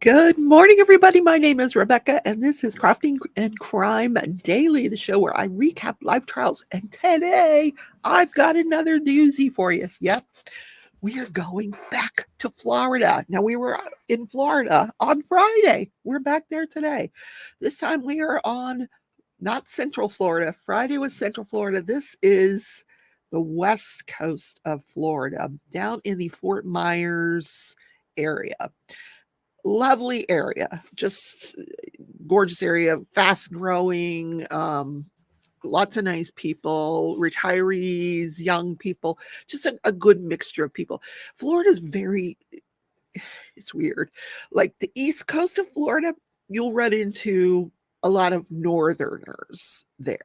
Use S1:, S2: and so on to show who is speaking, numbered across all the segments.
S1: Good morning, everybody. My name is Rebecca, and this is Crafting and Crime Daily, the show where I recap life trials. And today, I've got another doozy for you. Yep, we are going back to Florida. Now, we were in Florida on Friday. We're back there today. This time, we are on not Central Florida. Friday was Central Florida. This is the west coast of Florida, down in the Fort Myers area. Lovely area, just gorgeous area, fast growing, lots of nice people, retirees, young people, just a good mixture of people. Florida's it's weird. Like the east coast of Florida, you'll run into a lot of northerners there.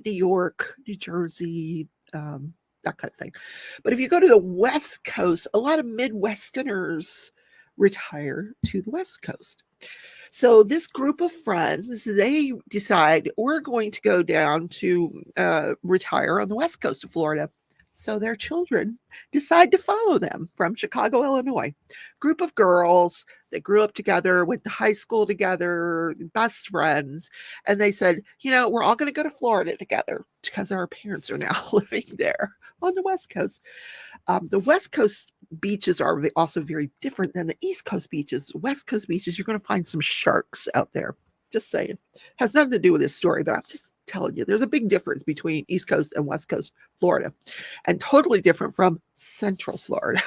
S1: New York, New Jersey, that kind of thing. But if you go to the west coast, a lot of Midwesterners retire to the west coast. So this group of friends, they decide we're going to go down to retire on the west coast of Florida. So their children decide to follow them from Chicago, Illinois. Group of girls that grew up together, went to high school together, best friends. And they said, we're all going to go to Florida together because our parents are now living there on the west coast. The west coast beaches are also very different than the east coast beaches. West coast beaches, you're going to find some sharks out there. Just saying. Has nothing to do with this story, but I'm just telling you, there's a big difference between East Coast and West Coast Florida, and totally different from Central Florida.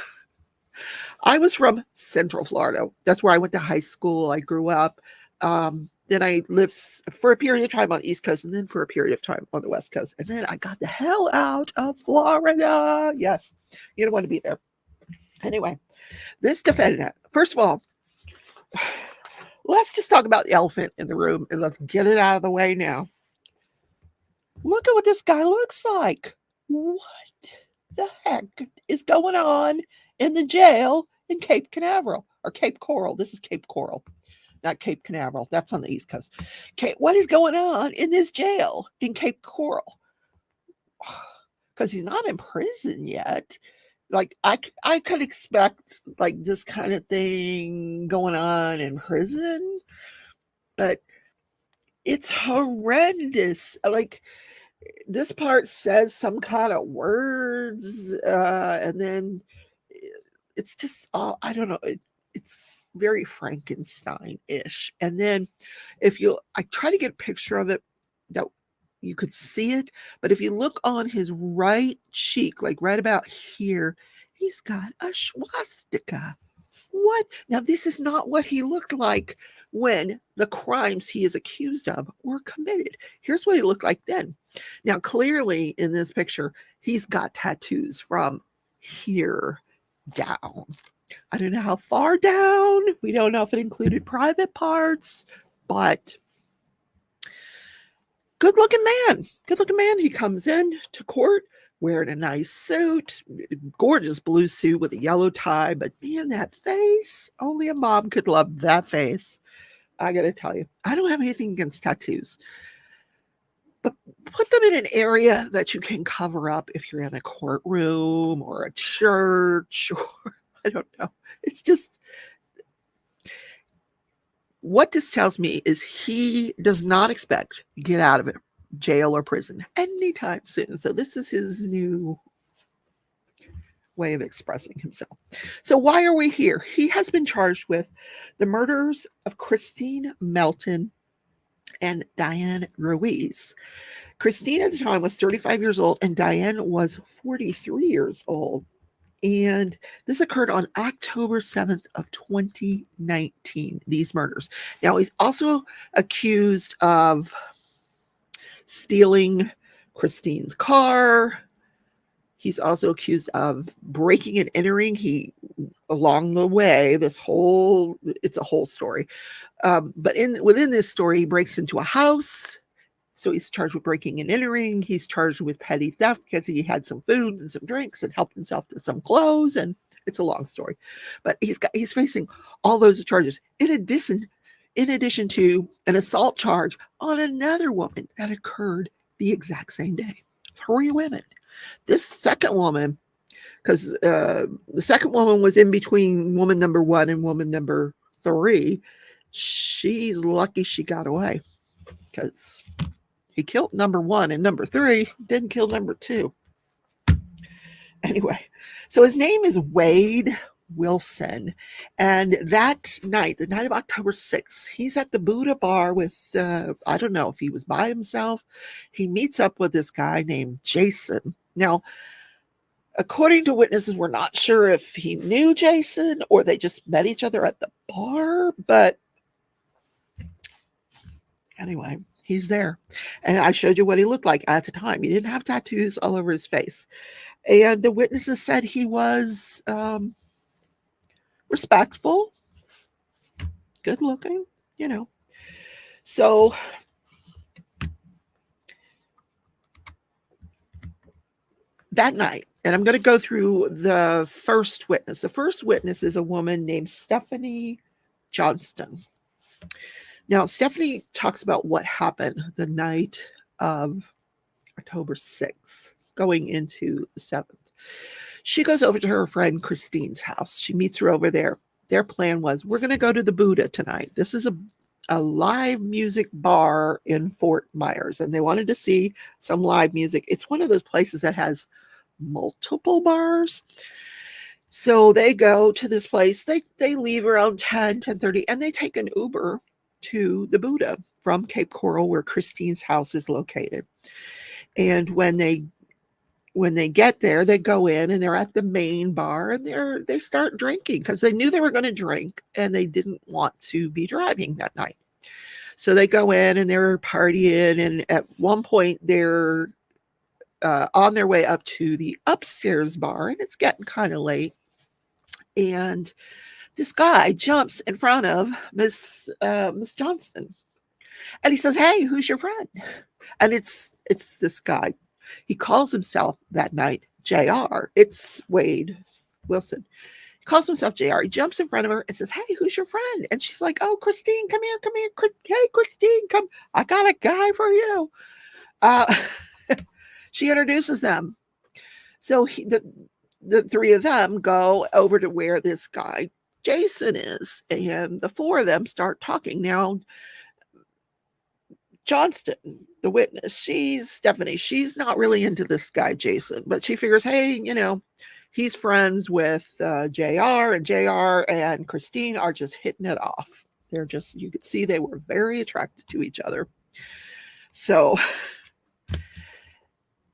S1: I was from Central Florida. That's where I went to high school. I grew up. Then I lived for a period of time on the East Coast, and then for a period of time on the West Coast. And then I got the hell out of Florida. Yes, you don't want to be there. Anyway, this defendant, first of all, let's just talk about the elephant in the room, and let's get it out of the way now. Look at what this guy looks like. What the heck is going on in the jail in Cape Canaveral or Cape Coral? This is Cape Coral, not Cape Canaveral. That's on the East Coast. Okay, what is going on in this jail in Cape Coral? Because he's not in prison yet. Like I could expect like this kind of thing going on in prison, but it's horrendous. Like this part says some kind of words, and then it's just I don't know. It's very Frankenstein-ish. And then I try to get a picture of it that you could see it, but if you look on his right cheek, like right about here, he's got a swastika. What? Now, this is not what he looked like when the crimes he is accused of were committed. Here's what he looked like then. Now, clearly in this picture, he's got tattoos from here down. I don't know how far down. We don't know if it included private parts, but good-looking man. He comes in to court wearing a nice suit, gorgeous blue suit with a yellow tie. But man, that face, only a mom could love that face. I got to tell you, I don't have anything against tattoos, but put them in an area that you can cover up if you're in a courtroom or a church, or I don't know. It's just, what this tells me is he does not expect to get out of it, jail or prison, anytime soon. So this is his new way of expressing himself. So why are we here? He has been charged with the murders of Kristine Melton and Diane Ruiz. Kristine at the time was 35 years old and Diane was 43 years old. And this occurred on October 7th of 2019, these murders. Now, he's also accused of stealing Kristine's car. He's also accused of breaking and entering. Along the way, it's a whole story. But within this story, he breaks into a house. So he's charged with breaking and entering. He's charged with petty theft because he had some food and some drinks and helped himself to some clothes. And it's a long story. But he's facing all those charges. In in addition to an assault charge on another woman that occurred the exact same day. 3 women. This second woman, because the second woman was in between woman number 1 and woman number 3, she's lucky she got away, because he killed number 1 and number 3 didn't kill number 2. Anyway, so his name is Wade Wilson. And that night, the night of October 6th, he's at the Buddha bar with, I don't know if he was by himself. He meets up with this guy named Jason. Now, according to witnesses, we're not sure if he knew Jason or they just met each other at the bar. But anyway, he's there. And I showed you what he looked like at the time. He didn't have tattoos all over his face. And the witnesses said he was respectful, good looking, you know. So that night, and I'm going to go through the first witness. The first witness is a woman named Stephanie Johnston. Now, Stephanie talks about what happened the night of October 6th, going into the 7th. She goes over to her friend Kristine's house. She meets her over there. Their plan was, we're going to go to the Buddha tonight. This is a live music bar in Fort Myers, and they wanted to see some live music. It's one of those places that has multiple bars. So they go to this place. They leave around 10:30, and they take an Uber to the Buddha from Cape Coral, where Kristine's house is located. And when they get there, they go in and they're at the main bar, and they start drinking because they knew they were going to drink and they didn't want to be driving that night. So they go in and they're partying, and at one point they're on their way up to the upstairs bar, and it's getting kind of late. And this guy jumps in front of Miss Johnston, and he says, "Hey, who's your friend?" And it's this guy. He calls himself that night JR. It's Wade Wilson. He calls himself JR. He jumps in front of her and says, "Hey, who's your friend?" And she's like, "Oh, Kristine, come here. Hey, Kristine, come. I got a guy for you." She introduces them. So the 3 of them go over to where this guy Jason is, and the 4 of them start talking. Now, Johnston, the witness, Stephanie, she's not really into this guy, Jason, but she figures, hey, he's friends with JR, and JR and Kristine are just hitting it off. You could see they were very attracted to each other. So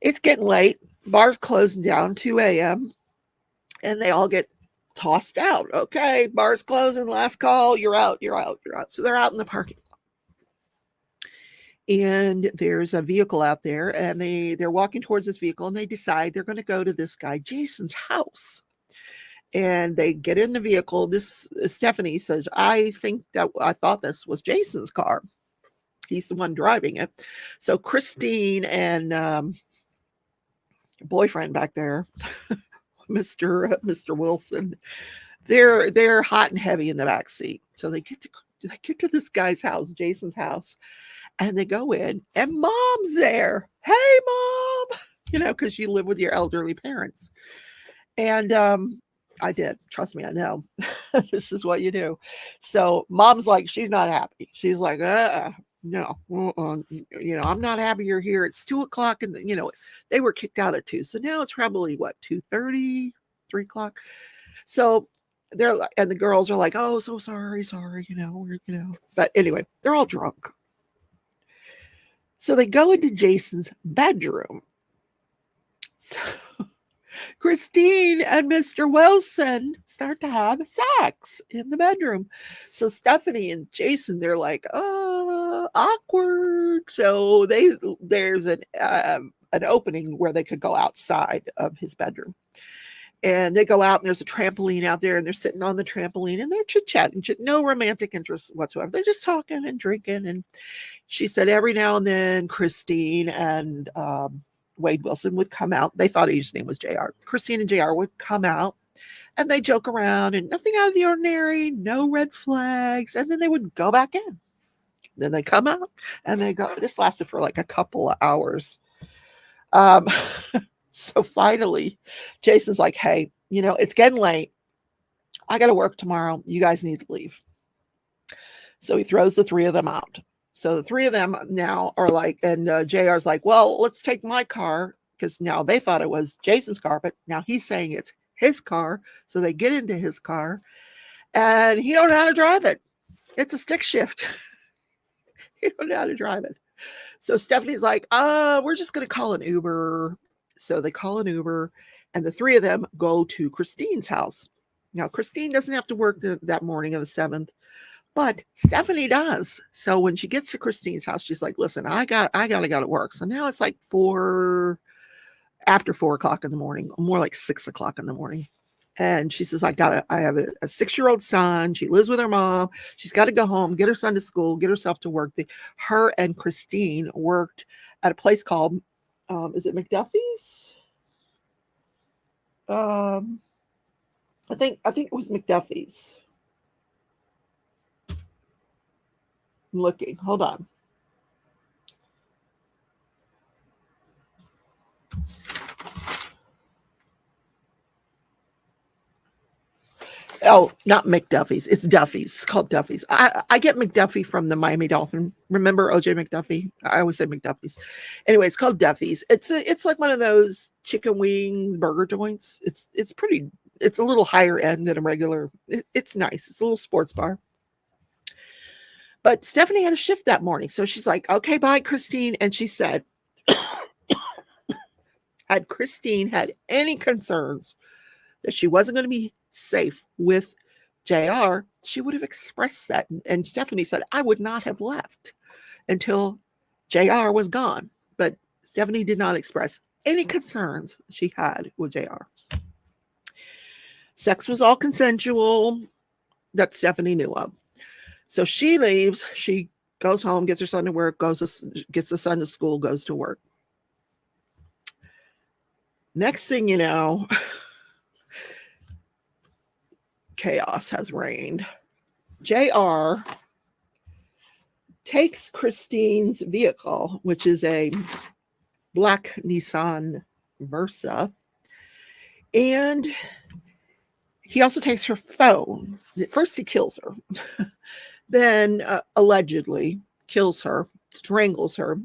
S1: it's getting late. Bar's closing down, 2 a.m., and they all get tossed out. Okay, bar's closing, last call, you're out. So they're out in the parking lot. And there's a vehicle out there, and they're walking towards this vehicle, and they decide they're going to go to this guy Jason's house. And they get in the vehicle. This Stephanie says, I thought this was Jason's car. He's the one driving it. So Kristine and boyfriend back there, Mr. Wilson, they're hot and heavy in the back seat. So they get to this guy's house, Jason's house. And they go in, and Mom's there. Hey, Mom, because you live with your elderly parents. And I did. Trust me, I know. This is what you do. So Mom's like, she's not happy. She's like, no, I'm not happy you're here. It's 2:00, and they were kicked out at 2. So now it's probably 2:30, 3:00. So and the girls are like, oh, so sorry, but anyway, they're all drunk. So they go into Jason's bedroom. So Kristine and Mr. Wilson start to have sex in the bedroom. So Stephanie and Jason, they're like, oh, awkward. So there's an opening where they could go outside of his bedroom. And they go out, and there's a trampoline out there, and they're sitting on the trampoline, and they're chit-chatting, no romantic interest whatsoever. They're just talking and drinking. And she said every now and then Kristine and Wade Wilson would come out. They thought his name was JR. Kristine and JR would come out And they joke around and nothing out of the ordinary, no red flags. And then they would go back in. Then they come out and they go. This lasted for like a couple of hours. Um, so finally, Jason's like, hey, it's getting late. I got to work tomorrow. You guys need to leave. So he throws the three of them out. So the three of them now are like, and JR's like, well, let's take my car, because now they thought it was Jason's car, but now he's saying it's his car. So they get into his car and he don't know how to drive it. It's a stick shift. He don't know how to drive it. So Stephanie's like, we're just going to call an Uber. So they call an Uber and the three of them go to Kristine's house. Now, Kristine doesn't have to work that morning of the 7th, but Stephanie does. So when she gets to Kristine's house, she's like, listen, I got to go to work. So now it's like after 4 o'clock in the morning, more like 6 o'clock in the morning. And she says, I have a 6-year-old son. She lives with her mom. She's got to go home, get her son to school, get herself to work. Her and Kristine worked at a place called, is it McDuffie's? I think it was McDuffie's. I'm looking. Hold on. Oh, not McDuffie's. It's Duffy's. It's called Duffy's. I get McDuffie from the Miami Dolphin. Remember OJ McDuffie? I always say McDuffie's. Anyway, it's called Duffy's. It's like one of those chicken wings burger joints. It's a little higher end than a regular. It's nice. It's a little sports bar. But Stephanie had a shift that morning. So she's like, okay, bye, Kristine. And she said, had Kristine had any concerns that she wasn't going to be safe with JR, she would have expressed that. And Stephanie said, I would not have left until JR was gone. But Stephanie did not express any concerns she had with JR. Sex was all consensual that Stephanie knew of. So she leaves, she goes home, gets her son to work, gets the son to school, goes to work. Next thing you know, chaos has reigned. JR takes Kristine's vehicle, which is a black Nissan Versa, and he also takes her phone. First, he kills her. Then, allegedly, kills her, strangles her,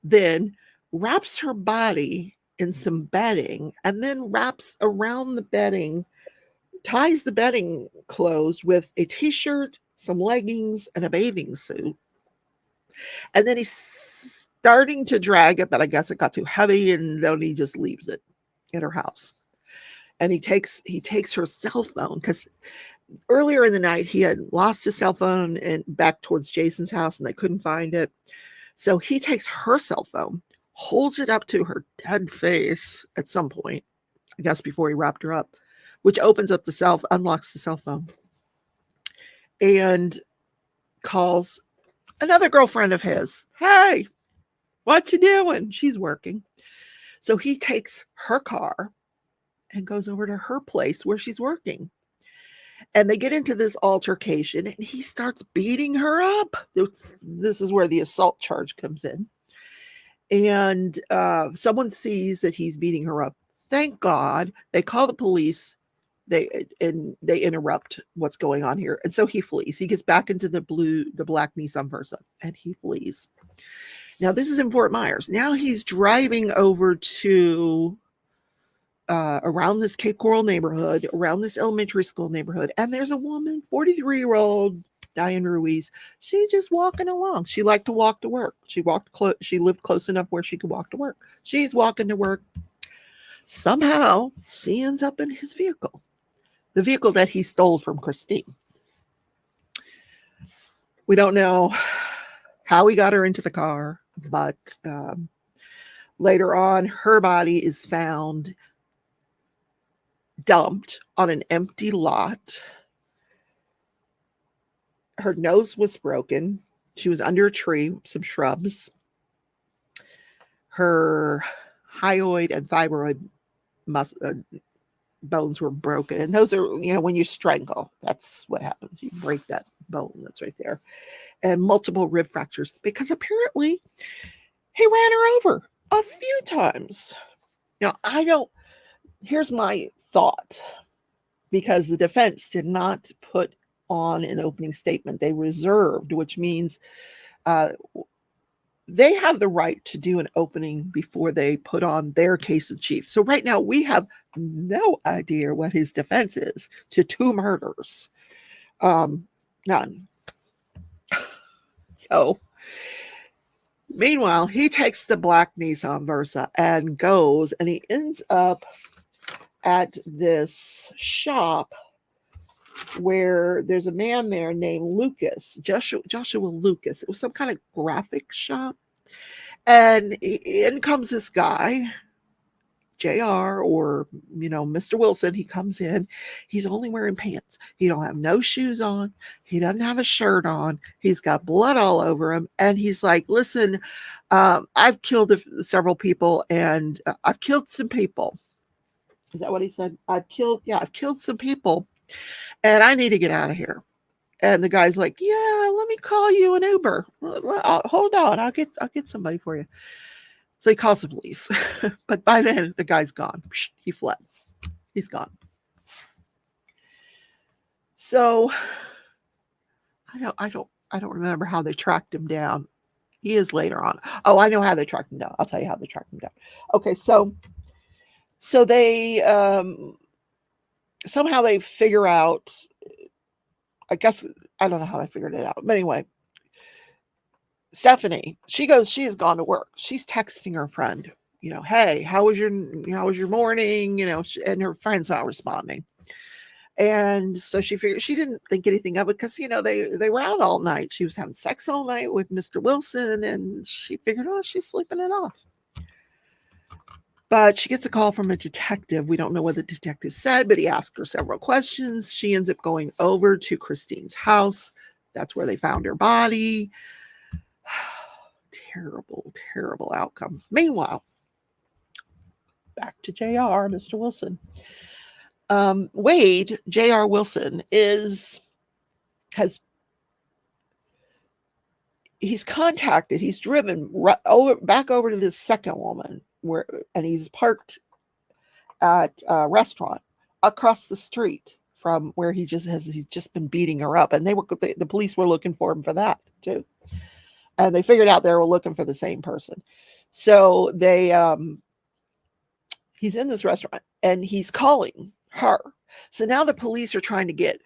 S1: then wraps her body in some bedding, and then wraps around the bedding, ties the bedding closed with a t-shirt, some leggings, and a bathing suit. And then he's starting to drag it, but I guess it got too heavy, and then he just leaves it in her house. And he takes her cell phone, because earlier in the night he had lost his cell phone and back towards Jason's house, and they couldn't find it. So he takes her cell phone, holds it up to her dead face at some point, I guess before he wrapped her up, which opens up unlocks the cell phone, and calls another girlfriend of his. Hey, what you doing? She's working. So he takes her car and goes over to her place where she's working. And they get into this altercation, and he starts beating her up. This is where the assault charge comes in. And someone sees that he's beating her up. Thank God. They call the police. They interrupt what's going on here. And so he flees. He gets back into the black Nissan Versa, and he flees. Now, this is in Fort Myers. Now he's driving over to around this Cape Coral neighborhood, around this elementary school neighborhood. And there's a woman, 43-year-old Diane Ruiz. She's just walking along. She liked to walk to work. She lived close enough where she could walk to work. She's walking to work. Somehow she ends up in his vehicle, the vehicle that he stole from Kristine. We don't know how he got her into the car, but later on, her body is found dumped on an empty lot. Her nose was broken. She was under a tree, some shrubs. Her hyoid and thyroid bones were broken. And those are, when you strangle, that's what happens. You break that bone that's right there. And multiple rib fractures because apparently he ran her over a few times. Now, here's my thought, because the defense did not put on an opening statement. They reserved, which means they have the right to do an opening before they put on their case in chief. So right now we have no idea what his defense is to 2 murders. None. So meanwhile, he takes the black Nissan Versa and goes, and he ends up at this shop where there's a man there named Lucas, Joshua Lucas. It was some kind of graphic shop. And in comes this guy, JR, or, Mr. Wilson. He comes in. He's only wearing pants. He don't have no shoes on. He doesn't have a shirt on. He's got blood all over him. And he's like, listen, I've killed several people, and I've killed some people. Is that what he said? I've killed some people, and I need to get out of here. And the guy's like, yeah, let me call you an Uber. Hold on, I'll get somebody for you. So he calls the police. But by then the guy's gone. He fled. He's gone. So I don't remember how they tracked him down. He is later on. Oh, I know how they tracked him down. I'll tell you how they tracked him down. Okay, so they somehow they figure out, I guess, I don't know how I figured it out. But anyway, Stephanie, she has gone to work. She's texting her friend, hey, how was your morning? And her friend's not responding. And so she figured, she didn't think anything of it because, they were out all night. She was having sex all night with Mr. Wilson, and she figured, oh, she's sleeping it off. But she gets a call from a detective. We don't know what the detective said, but he asked her several questions. She ends up going over to Kristine's house. That's where they found her body. Terrible, terrible outcome. Meanwhile, back to JR, Mr. Wilson. Wade, JR Wilson, he's contacted, he's driven back over to this second woman, and he's parked at a restaurant across the street from where he's just been beating her up. And the police were looking for him for that too. And they figured out they were looking for the same person. So he's in this restaurant and he's calling her. So now the police are trying to get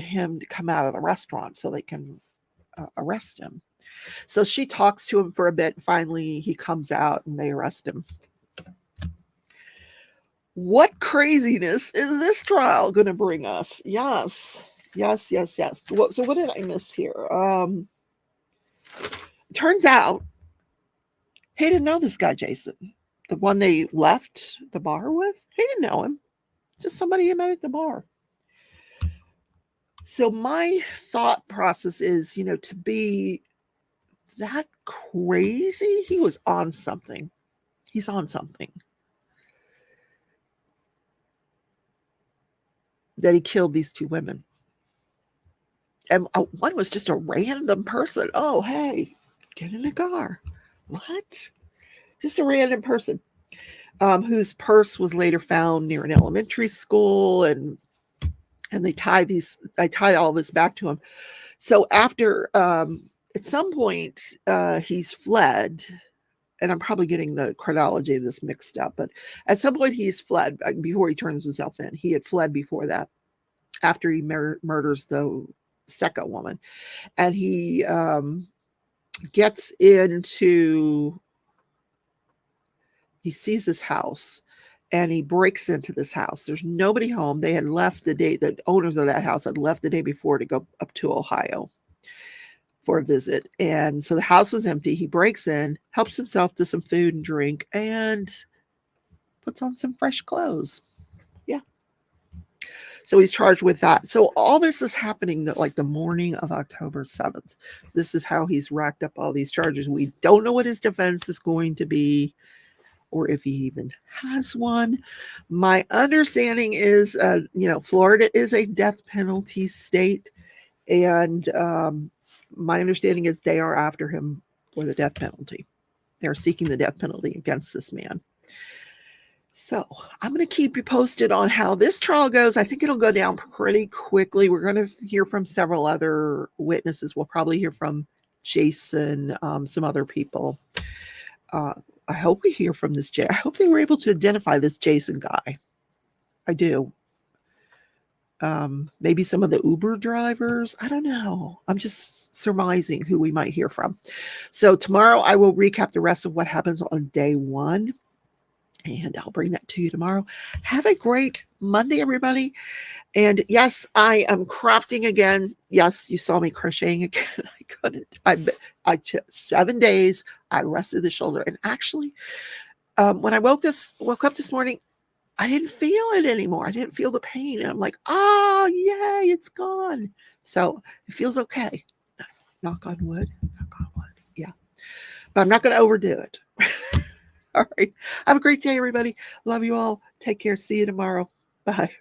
S1: him to come out of the restaurant so they can arrest him. So she talks to him for a bit. Finally, he comes out and they arrest him. What craziness is this trial going to bring us? Yes. So what did I miss here? Turns out he didn't know this guy, Jason, the one they left the bar with. He didn't know him. It's just somebody he met at the bar. So my thought process is, to be that crazy, he was on something. He's on something. That he killed these 2 women. And one was just a random person. Oh, hey, get in a car. What? Just a random person whose purse was later found near an elementary school, and they tie all this back to him. So after at some point he's fled, and I'm probably getting the chronology of this mixed up, but at some point he's fled before he turns himself in. He had fled before that, after he murders the second woman, and he gets into. He sees this house and he breaks into this house. There's nobody home. They had left the owners of that house had left the day before to go up to Ohio for a visit. And so the house was empty. He breaks in, helps himself to some food and drink, and puts on some fresh clothes. Yeah. So he's charged with that. So all this is happening the morning of October 7th. This is how he's racked up all these charges. We don't know what his defense is going to be. or if he even has one. My understanding is, Florida is a death penalty state, and my understanding is they are after him for the death penalty. They're seeking the death penalty against this man. So I'm going to keep you posted on how this trial goes. I think it'll go down pretty quickly. We're going to hear from several other witnesses. We'll probably hear from Jason, some other people. I hope we hear from this I hope they were able to identify this Jason guy. I do. Maybe some of the Uber drivers. I don't know. I'm just surmising who we might hear from. So tomorrow I will recap the rest of what happens on day 1. And I'll bring that to you tomorrow. Have a great Monday, everybody. And yes, I am crafting again. Yes, you saw me crocheting again. I couldn't. I 7 days. I rested the shoulder. And actually, when I woke up this morning, I didn't feel it anymore. I didn't feel the pain. And I'm like, oh, yay, it's gone. So it feels okay. Knock on wood. Knock on wood. Yeah. But I'm not going to overdo it. All right. Have a great day, everybody. Love you all. Take care. See you tomorrow. Bye.